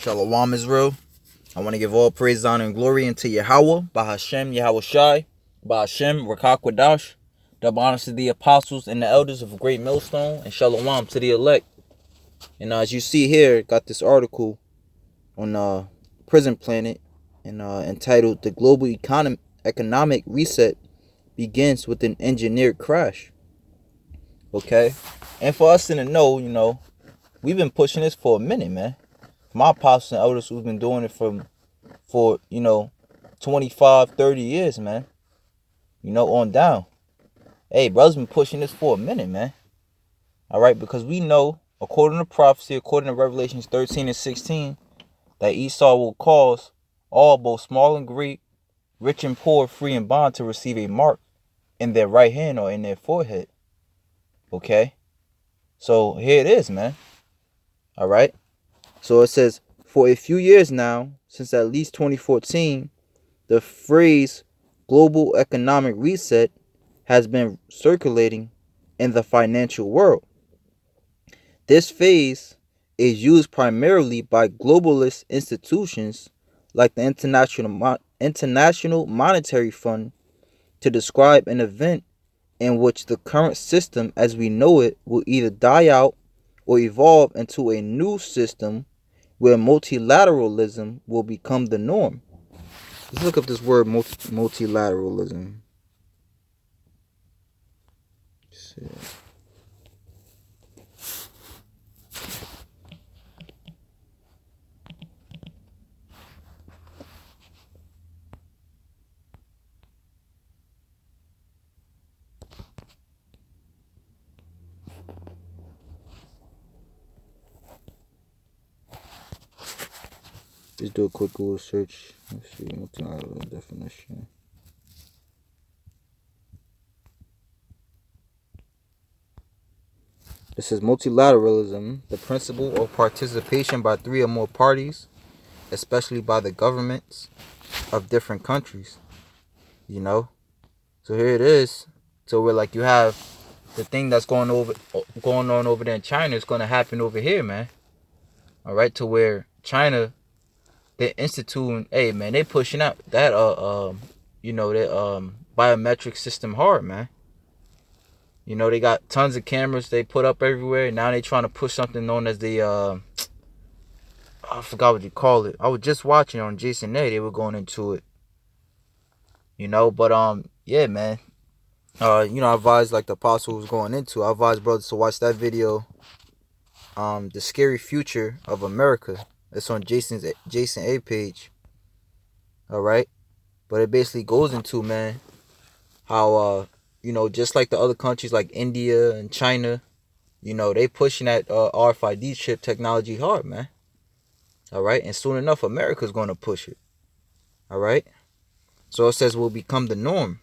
Shalom Israel. I want to give all praise, honor, and glory unto Yahweh, Bahashem, Yahweh Shai, Bahashem, Rakakwadash. Double honors to the apostles and the elders of Great Millstone, and Shalom to the elect. And as you see here, got this article on Prison Planet and entitled "The Global Economic Reset Begins with an Engineered Crash." Okay, and for us in the know, we've been pushing this for a minute, man. My apostles and elders who've been doing it for 25, 30 years, man. On down. Hey, brothers been pushing this for a minute, man. All right, because we know, according to prophecy, according to Revelations 13 and 16, that Esau will cause all, both small and great, rich and poor, free and bond, to receive a mark in their right hand or in their forehead. Okay? So here it is, man. All right? So it says, for a few years now, since at least 2014, the phrase global economic reset has been circulating in the financial world. This phase is used primarily by globalist institutions like the International Monetary Fund to describe an event in which the current system as we know it will either die out or evolve into a new system where multilateralism will become the norm. Let's look up this word multilateralism. Let's see. Just do a quick Google search. Let's see, multilateral definition. It says multilateralism, the principle of participation by three or more parties, especially by the governments of different countries. So here it is. So we're like, you have the thing that's going on over there in China is going to happen over here, man. All right, to where China, they're instituting, hey man, they pushing out that biometric system hard, man. They got tons of cameras they put up everywhere. Now they trying to push something known as the I forgot what you call it. I was just watching on Jason A. They were going into it. But yeah, man. I advise, like the apostle was going into, I advise brothers to watch that video, The Scary Future of America. It's on Jason A page. All right. But it basically goes into, man, how just like the other countries like India and China, they pushing that RFID chip technology hard, man. All right. And soon enough, America's going to push it. All right. So it says will become the norm.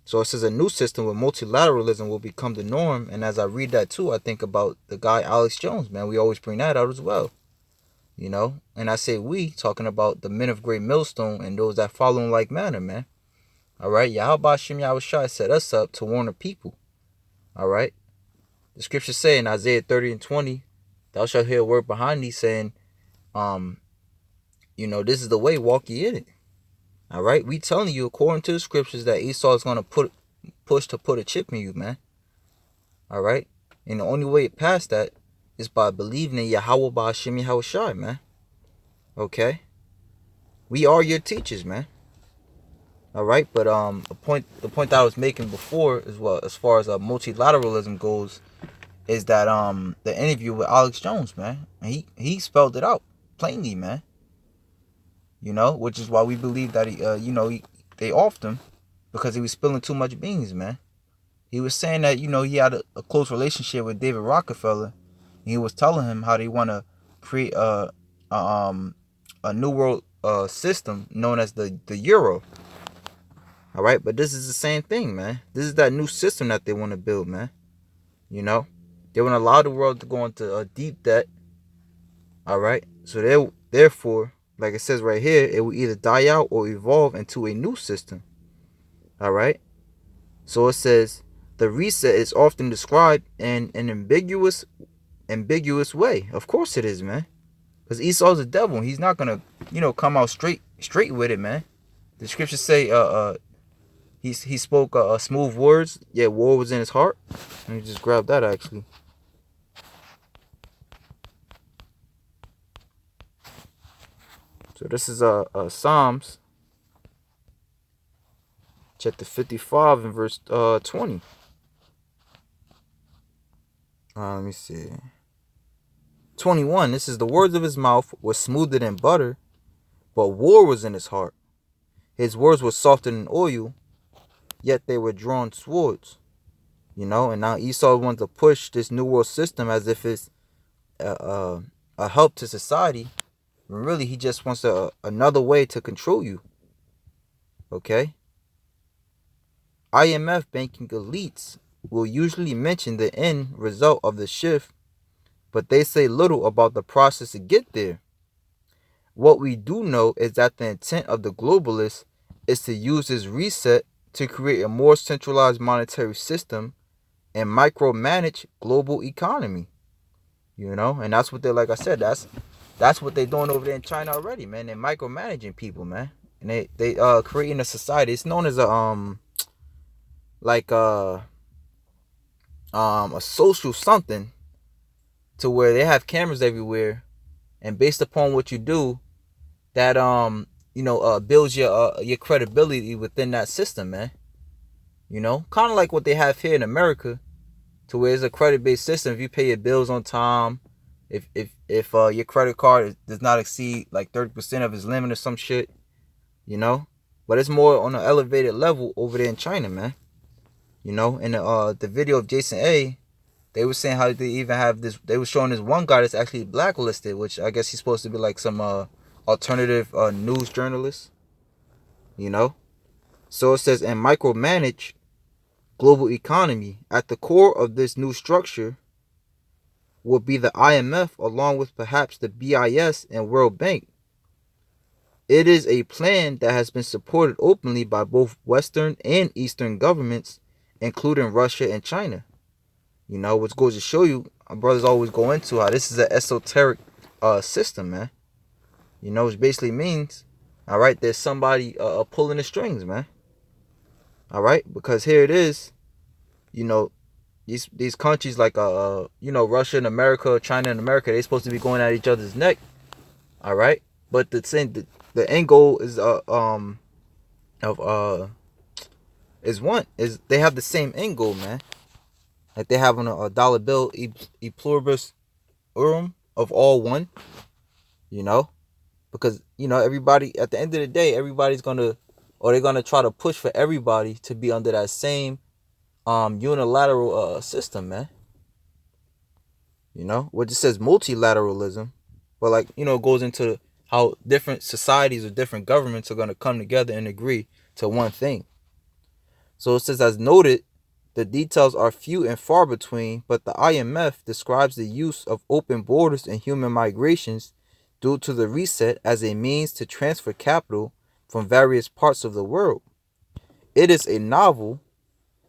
So it says a new system with multilateralism will become the norm. And as I read that too, I think about the guy Alex Jones, man. We always bring that out as well. And I say we, talking about the men of Great Millstone and those that follow in like manner, man. All right. Yahweh Shem Yahweh Shai set us up to warn the people. All right. The scriptures say in Isaiah 30 and 20, thou shalt hear a word behind thee saying, this is the way, walk ye in it. All right. We telling you, according to the scriptures, that Esau is going to push to put a chip in you, man. All right. And the only way past that is by believing in Yahweh Bahashem Yahweh Shai, man. Okay. We are your teachers, man. All right. But the point that I was making before, as well, as far as multilateralism goes, is that the interview with Alex Jones, man, he spelled it out plainly, man. Which is why we believe that they offed him, because he was spilling too much beans, man. He was saying that he had a close relationship with David Rockefeller, and he was telling him how they want to create a new world system known as the euro. All right, but this is the same thing, man. This is that new system that they want to build, man. They want to allow the world to go into a deep debt. All right, so therefore, like it says right here, it will either die out or evolve into a new system. All right. So it says the reset is often described in an ambiguous way. Of course it is, man. Because Esau's a devil. He's not gonna, come out straight with it, man. The scriptures say, he spoke smooth words, yet war was in his heart. Let me just grab that actually. So this is Psalms chapter 55 and verse 20. Let me see. 21. This is the words of his mouth were smoother than butter, but war was in his heart. His words were softer than oil, yet they were drawn swords. And now Esau wants to push this new world system as if it's a help to society. When really, he just wants another way to control you. Okay? IMF banking elites will usually mention the end result of the shift, but they say little about the process to get there. What we do know is that the intent of the globalists is to use this reset to create a more centralized monetary system and micromanage global economy. And that's what they're, like I said, that's what they're doing over there in China already, man. They're micromanaging people, man. And they creating a society. It's known as a social something, to where they have cameras everywhere, and based upon what you do, that builds your credibility within that system, man. Kind of like what they have here in America, to where it's a credit-based system. If you pay your bills on time, if your credit card does not exceed like 30% of its limit or some shit, but it's more on an elevated level over there in China, man. In the video of Jason A, they were saying how they even have this. They were showing this one guy that's actually blacklisted, which I guess he's supposed to be like some alternative news journalist. So it says, and micromanage global economy. At the core of this new structure will be the IMF, along with perhaps the BIS and World Bank. It is a plan that has been supported openly by both Western and Eastern governments, including Russia and China. Which goes to show you, our brothers always go into how this is an esoteric system, man. Which basically means, all right, there's somebody pulling the strings, man. All right, because here it is, these countries like Russia and America, China and America, they're supposed to be going at each other's neck. All right, but the end goal is they have the same end goal, man. Like they have on a dollar bill, e pluribus unum, of all one. Because everybody, at the end of the day, they're gonna try to push for everybody to be under that same unilateral system, man. Which it says multilateralism, but it goes into how different societies or different governments are gonna come together and agree to one thing. So it says, as noted, the details are few and far between, but the IMF describes the use of open borders and human migrations due to the reset as a means to transfer capital from various parts of the world. It is a novel,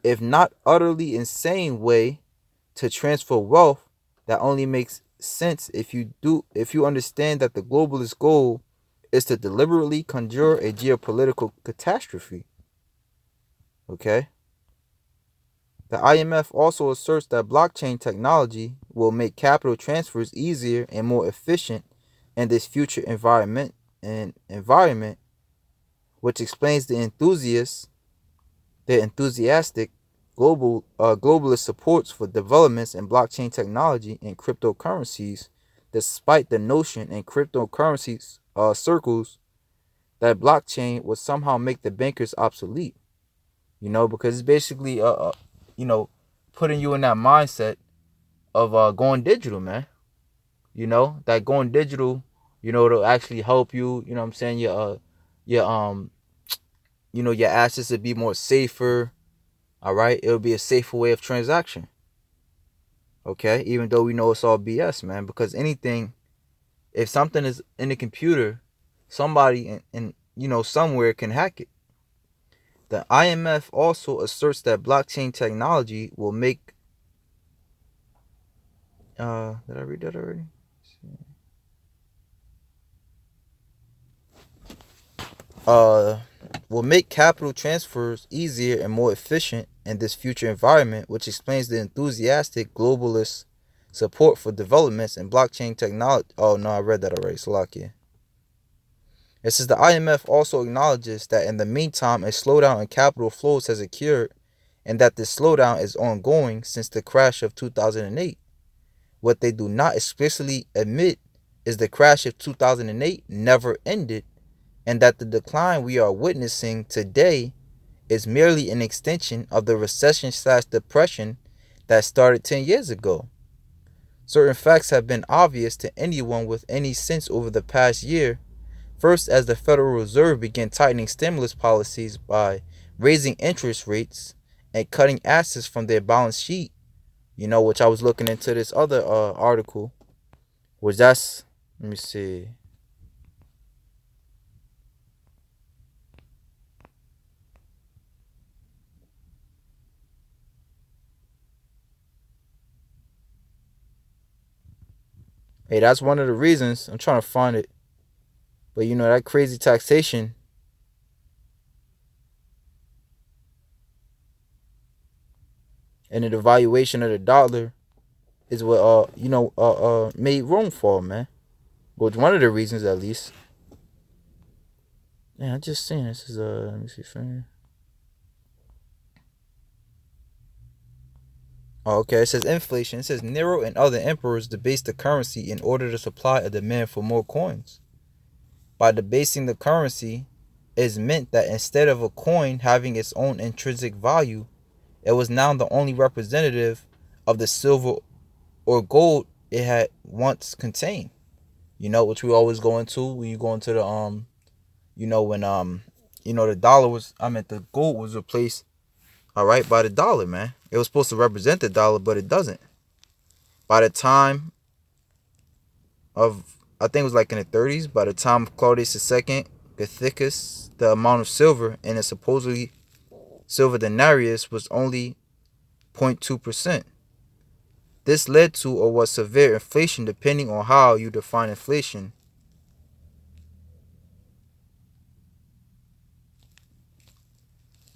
if not utterly insane, way to transfer wealth that only makes sense if you understand that the globalist goal is to deliberately conjure a geopolitical catastrophe. Okay? The IMF also asserts that blockchain technology will make capital transfers easier and more efficient in this future environment, which explains the enthusiastic globalist supports for developments in blockchain technology and cryptocurrencies, despite the notion in cryptocurrencies circles that blockchain would somehow make the bankers obsolete. Because it's basically putting you in that mindset of going digital, man. That going digital, it'll actually help you. You know what I'm saying? Your assets will be more safer. All right, it'll be a safer way of transaction. Okay, even though we know it's all BS, man. Because anything, if something is in the computer, somebody in somewhere can hack it. The IMF also asserts that blockchain technology will make. Did I read that already? uh, will make capital transfers easier and more efficient in this future environment, which explains the enthusiastic globalist support for developments in blockchain technology. Oh no, I read that already. Slovakia. It says the IMF also acknowledges that in the meantime, a slowdown in capital flows has occurred and that this slowdown is ongoing since the crash of 2008. What they do not explicitly admit is the crash of 2008 never ended and that the decline we are witnessing today is merely an extension of the recession/depression that started 10 years ago. Certain facts have been obvious to anyone with any sense over the past year. First, as the Federal Reserve began tightening stimulus policies by raising interest rates and cutting assets from their balance sheet, which I was looking into this other article, which that's, let me see. Hey, that's one of the reasons. I'm trying to find it. But that crazy taxation and the devaluation of the dollar is what made Rome fall, man. Well, one of the reasons at least. Yeah, I just seen this is let me see, friend. Oh, okay, it says inflation. It says Nero and other emperors debased the currency in order to supply a demand for more coins. By debasing the currency, it meant that instead of a coin having its own intrinsic value, it was now the only representative of the silver or gold it had once contained. Which we always go into when you go into the when the dollar was, the gold was replaced, all right, by the dollar, man. It was supposed to represent the dollar, but it doesn't. By the time of, I think it was like in the 30s, by the time of Claudius II, Gothicus, the amount of silver in a supposedly silver denarius was only 0.2%. This led to or was severe inflation depending on how you define inflation.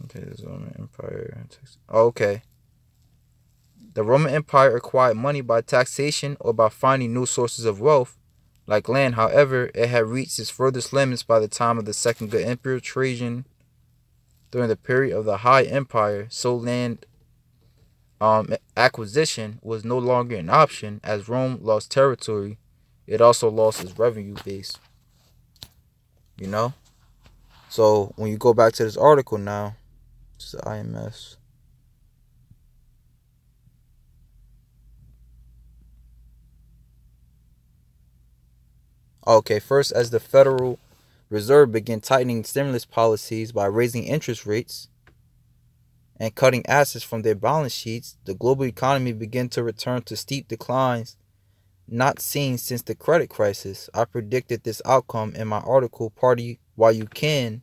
Okay, the Roman Empire. Okay. The Roman Empire acquired money by taxation or by finding new sources of wealth, like land. However, it had reached its furthest limits by the time of the Second Good Emperor Trajan. During the period of the High Empire, so land acquisition was no longer an option. As Rome lost territory, it also lost its revenue base. So when you go back to this article now, it's the IMS. Okay, first, as the Federal Reserve began tightening stimulus policies by raising interest rates and cutting assets from their balance sheets, the global economy began to return to steep declines not seen since the credit crisis. I predicted this outcome in my article, Party While You Can,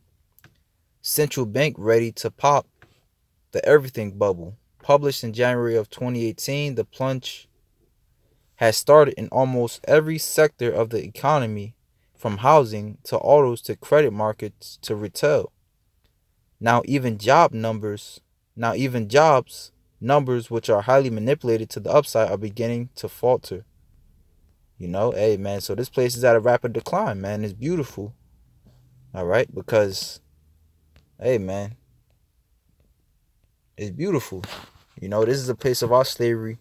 Central Bank Ready to Pop the Everything Bubble. Published in January of 2018, the plunge has started in almost every sector of the economy, from housing to autos to credit markets to retail. Now even jobs numbers which are highly manipulated to the upside are beginning to falter. Hey man, so this place is at a rapid decline, man. It's beautiful. All right, because hey man, it's beautiful. This is a place of our slavery.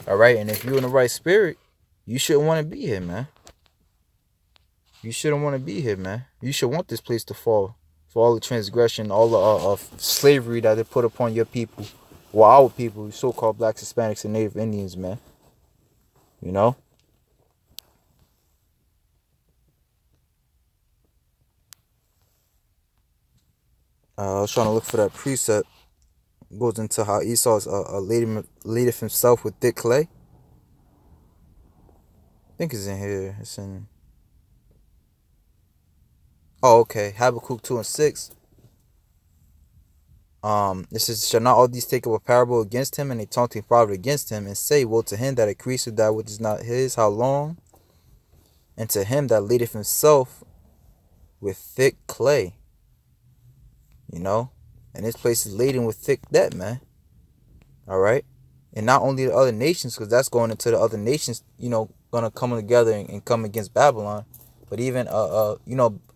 All right, and if you're in the right spirit, you shouldn't want to be here, man. You shouldn't want to be here, man. You should want this place to fall for all the transgression, all the of slavery that they put upon your people, well, our people, so-called blacks, Hispanics, and Native Indians, man. I was trying to look for that precept. It goes into how Esau is laid himself with thick clay. I think it's in here. It's in. Oh, okay. Habakkuk 2:6. It says, shall not all these take up a parable against him, and a taunting proverb against him, and say, woe to him that increaseth that which is not his, how long? And to him that ladeth himself with thick clay. you know, and this place is laden with thick debt, man. All right, and not only the other nations, because that's going into the other nations, gonna come together and come against Babylon, but even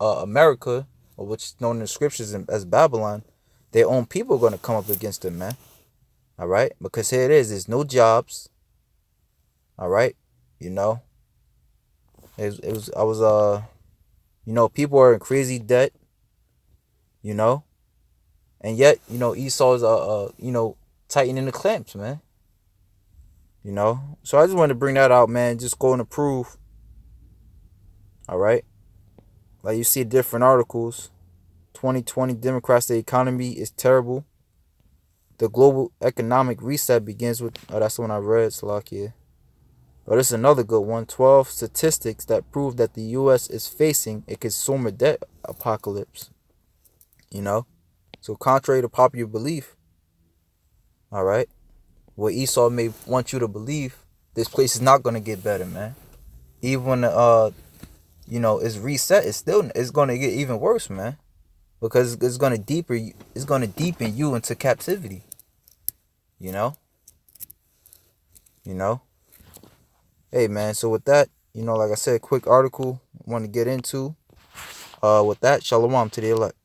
America, or which is known in the scriptures as Babylon, their own people are gonna come up against them, man. All right, because here it is, there's no jobs. All right, you know, it was I was people are in crazy debt, you know, and yet Esau's tightening the clamps, man. So I just wanted to bring that out, man. Just going to prove, all right. Like you see different articles. 2020 Democrats, the economy is terrible. The global economic reset begins with. Oh, that's the one I read. Slovakia. Oh, this is another good one. 12 statistics that prove that the U.S. is facing a consumer debt apocalypse. So contrary to popular belief, all right, what Esau may want you to believe, this place is not gonna get better, man. Even when it's reset, it's gonna get even worse, man. Because it's gonna deepen you into captivity. You know? You know? Hey man, so with that, like I said, quick article I want to get into. With that, shalom to the elect.